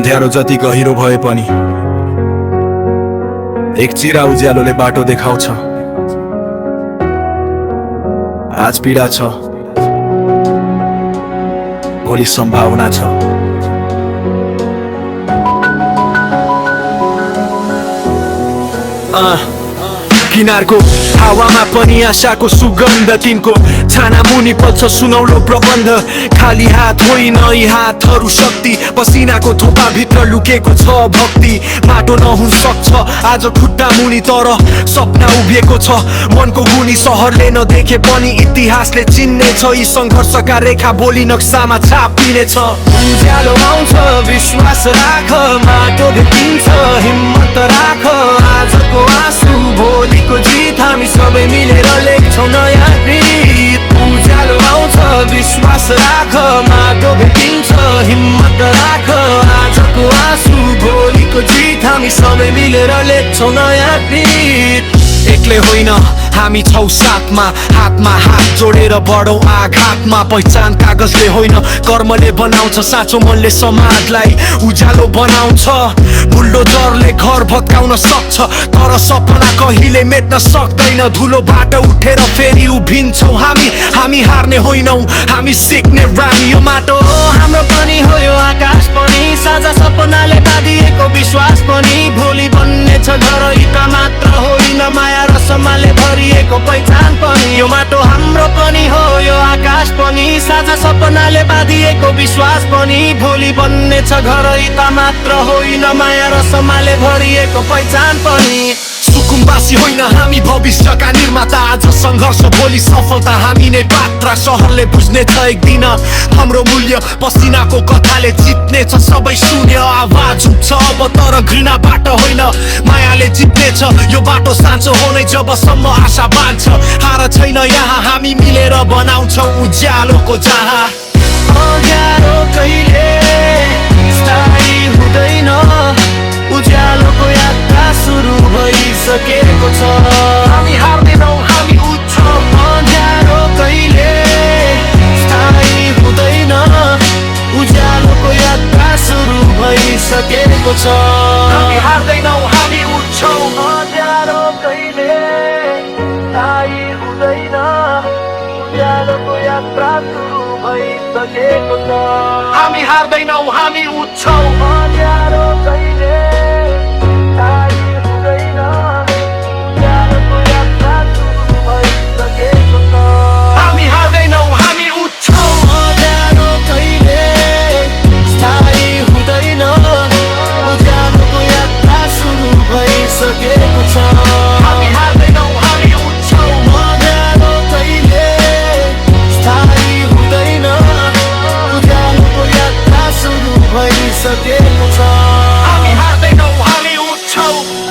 अँध्यारो जति गहिरो भए पनि एक चिरा उज्यालोले बाटो देखाउँछ। आज पीडा छ, भोलि सम्भावना छ। किनारको हावामा पनि आशाको सुगन्ध, तिनको छाना मुनि पल्छ सुनौलो प्रबन्ध। खाली हात होइन यी हातहरू शक्ति, पसिनाको थोपा भित्र लुकेको छ भक्ति। माटो नहुन सक्छ आज खुट्टा मुनि, तर सपना उभिएको छ मनको गुनी। सहरले नदेखे पनि इतिहासले चिन्ने छ, यी सङ्घर्षका रेखा भोलि नक्सामा छापिने छ। उज्यालो आउँछ विश्वास राख, माटो भेटिन्छ हिम्मत राख। आजको आँसु भोलिको जित, हामी सबै मिलेर लेख्छौँ नयाँ गीत। उज्यालो आउँछ विश्वास राख, माटो भेटिन्छ हिम्मत राख। आजको आँसु भोलिको जित, हामी सबै मिलेर लेख्छौँ नयाँ गीत। एक्लै होइन हामी छौ साथमा, हातमा हात जोडेर बढौँ आघातमा। पहिचान कागजले होइन कर्मले बनाउँछ, साँचो मनले समाजलाई उज्यालो बनाउँछ। बुल्डोजरले घर भत्काउन सक्छ, तर सपना कहिले मेट्न सक्दैन। धुलोबाट उठेर फेरि उभिन्छौँ हामी, हामी हार्ने होइनौँ हामी सिक्ने रानी। यो माटो हाम्रो पनि हो, यो आकाश पनि, साझा सपनाले बाँधिएको विश्वास पनि। भोलि बन्ने छ घर इँटा मात्र होइन, माया र सम्मानले भरिएको पहिचान पनि। यो माटो हाम्रो पनि हो, यो आकाश पनि, साझा सपनाले बाँधिएको विश्वास पनि। भोलि बन्ने छ घर इँटा मात्र होइन, माया र सम्मानले भरिएको पहिचान पनि। सुकुम्बासी होइन हामी भविष्यका निर्माता, आज सङ्घर्ष भोलि सफलता हामी नै पात्र। सहरले बुझ्ने छ एक दिन हाम्रो मूल्य, पसिनाको कथाले जित्ने छ सबै शून्य। आवाज उठ्छ अब तर घृणाबाट होइन, मायाले जित्ने छ यो बाटो साँचो हो नै जबसम्म आशा बाँध्छ। हार छैन यहाँ, हामी मिलेर बनाउँछौँ उज्यालोको जहाँ। अँध्यारो कहिले स्थायी हुँदैन, उज्यालोको यात्रा सुरु भइसकेको छ। हामी हार्दैनौँ हामी उठ्छौँ, अँध्यारो कहिले स्थायी हुँदैन, उज्यालोको यात्रा सुरु भइसकेको छ। हामी हार्दैनौँ हामी उठ्छौँ, अँध्यारो कहिले स्थायी हुँदैन, उज्यालोको यात्रा सुरु भइसकेको छ। हामी हार्दैनौँ हामी उठ्छौँ, अँध्यारो कहिले स्थायी हुँदैन, उज्यालोको यात्रा सुरु भइसकेको छ। हामी हार्दैनौँ हामी उठ्छौँ, अँध्यारो कहिले स्थायी हुँदैन, उज्यालोको यात्रा सुरु भइसकेको छ। हामी हार्दैनौँ हामी उठ्छौँ, अँध्यारो कहिले स्थायी हुँदैन, उज्यालोको यात्रा सुरु भइसकेको छ। हामी हार्दैनौँ हामी उठ्छौँ।